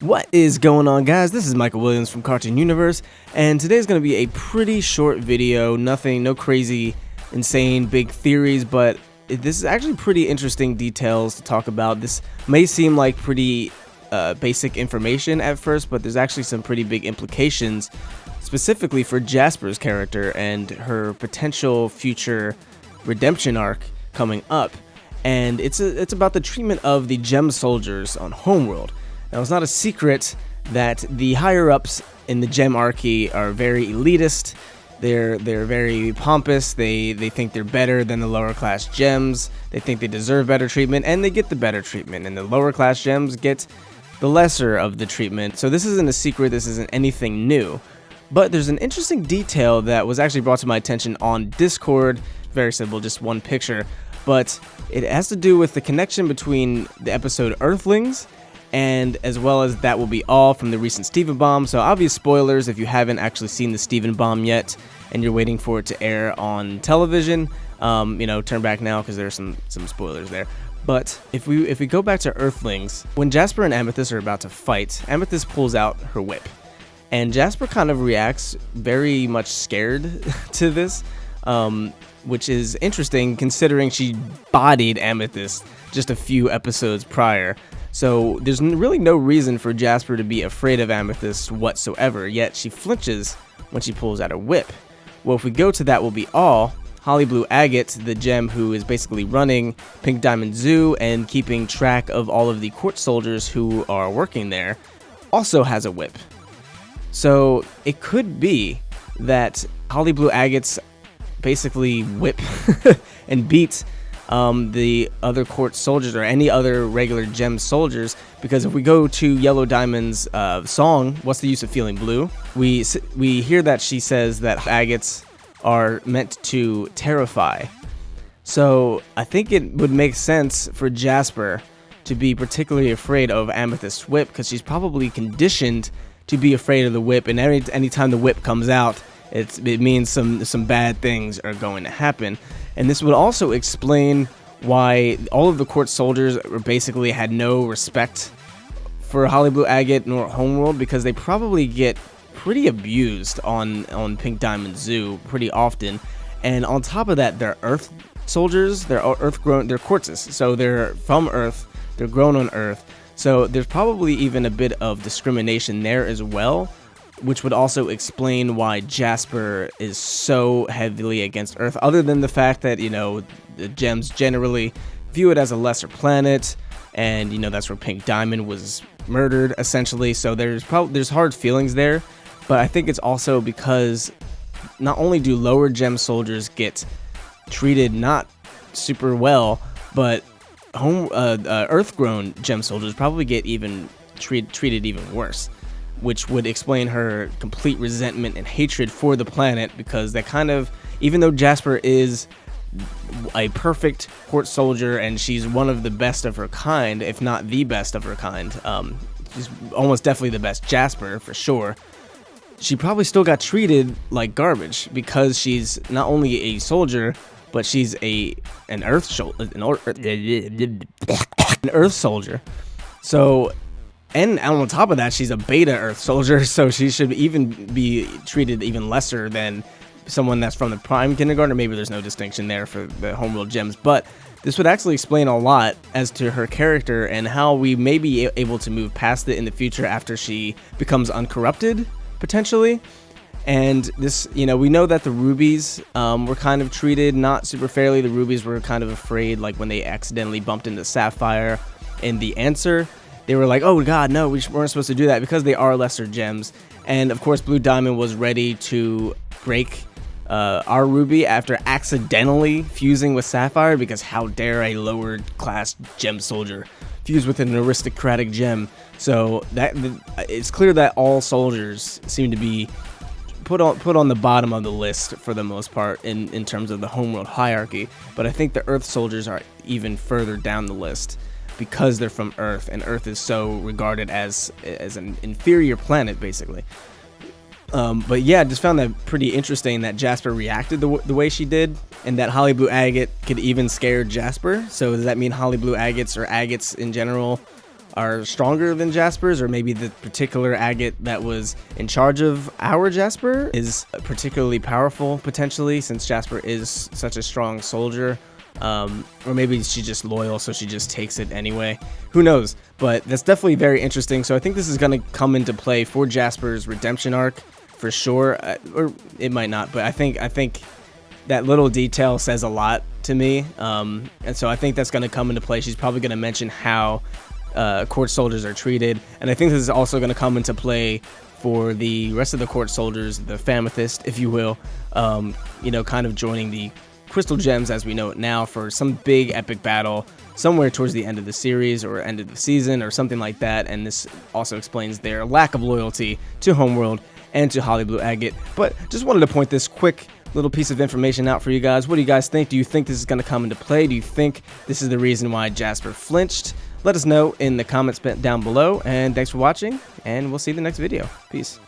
What is going on, guys? This is Michael Williams from Cartoon Universe, and today's going to be a pretty short video. No crazy, insane, big theories, but this is actually pretty interesting details to talk about. This may seem like pretty basic information at first, but there's actually some pretty big implications, specifically for Jasper's character and her potential future redemption arc coming up. And it's about the treatment of the gem soldiers on Homeworld. Now, it's not a secret that the higher-ups in the Gemarchy are very elitist. They're very pompous. They think they're better than the lower-class gems. They think they deserve better treatment, and they get the better treatment. And the lower-class gems get the lesser of the treatment. So this isn't a secret. This isn't anything new. But there's an interesting detail that was actually brought to my attention on Discord. Very simple, just one picture. But it has to do with the connection between the episode Earthlings and as well as That Will Be All from the recent Steven Bomb. So obvious spoilers if you haven't actually seen the Steven Bomb yet and you're waiting for it to air on television. Turn back now because there's some spoilers there. But if we go back to Earthlings, when Jasper and Amethyst are about to fight, Amethyst pulls out her whip, and Jasper kind of reacts very much scared to this, which is interesting considering she bodied Amethyst just a few episodes prior. So there's really no reason for Jasper to be afraid of Amethyst whatsoever, yet she flinches when she pulls out her whip. Well, if we go to That Will Be All, Holly Blue Agate, the gem who is basically running Pink Diamond Zoo and keeping track of all of the Quartz soldiers who are working there, also has a whip. So it could be that Holly Blue Agate's basically whip and beat the other Quartz soldiers or any other regular gem soldiers, because if we go to Yellow Diamond's song, What's the Use of Feeling Blue, we hear that she says that agates are meant to terrify. So I think it would make sense for Jasper to be particularly afraid of Amethyst's whip, because she's probably conditioned to be afraid of the whip, and anytime the whip comes out, it means some bad things are going to happen. And this would also explain why all of the Quartz soldiers basically had no respect for Holly Blue Agate nor Homeworld, because they probably get pretty abused on Pink Diamond Zoo pretty often. And on top of that, they're Earth soldiers. They're Earth-grown. They're Quartzes, so they're from Earth. They're grown on Earth. So there's probably even a bit of discrimination there as well, which would also explain why Jasper is so heavily against Earth, other than the fact that, the gems generally view it as a lesser planet, and, that's where Pink Diamond was murdered, essentially. So there's hard feelings there, but I think it's also because not only do lower gem soldiers get treated not super well, but Earth-grown gem soldiers probably get treated even worse, which would explain her complete resentment and hatred for the planet, because that kind of, even though Jasper is a perfect Quartz soldier and she's one of the best of her kind, if not the best of her kind, she's almost definitely the best Jasper for sure, she probably still got treated like garbage because she's not only a soldier, but she's an Earth soldier. So, and on top of that, she's a beta Earth soldier, so she should even be treated even lesser than someone that's from the prime kindergarten, or maybe there's no distinction there for the Homeworld gems. But this would actually explain a lot as to her character and how we may be able to move past it in the future after she becomes uncorrupted, potentially. And this, we know that the rubies were kind of treated not super fairly. The rubies were kind of afraid, like when they accidentally bumped into Sapphire in the answer. They were like, oh god, no, we weren't supposed to do that, because they are lesser gems. And of course, Blue Diamond was ready to break our ruby after accidentally fusing with Sapphire, because how dare a lower class gem soldier fuse with an aristocratic gem. So that it's clear that all soldiers seem to be put on the bottom of the list for the most part in terms of the Homeworld hierarchy. But I think the Earth soldiers are even further down the list, because they're from Earth, and Earth is so regarded as an inferior planet, basically. But yeah, I just found that pretty interesting that Jasper reacted the way she did, and that Holly Blue Agate could even scare Jasper. So does that mean Holly Blue Agates, or agates in general, are stronger than Jasper's, or maybe the particular agate that was in charge of our Jasper is particularly powerful potentially, since Jasper is such a strong soldier. Or maybe she's just loyal, so she just takes it anyway. Who knows? But that's definitely very interesting. So I think this is going to come into play for Jasper's redemption arc for sure, or it might not. But I think that little detail says a lot to me, and so I think that's going to come into play. She's probably going to mention how Quartz soldiers are treated, and I think this is also going to come into play for the rest of the Quartz soldiers, the Famethist, if you will, you know, kind of joining the Crystal Gems as we know it now for some big epic battle somewhere towards the end of the series or end of the season or something like that. And this also explains their lack of loyalty to Homeworld and to Holly Blue Agate. But just wanted to point this quick little piece of information out for you guys. What do you guys think? Do you think this is going to come into play? Do you think this is the reason why Jasper flinched? Let us know in the comments down below, and thanks for watching, and we'll see you in the next video. Peace.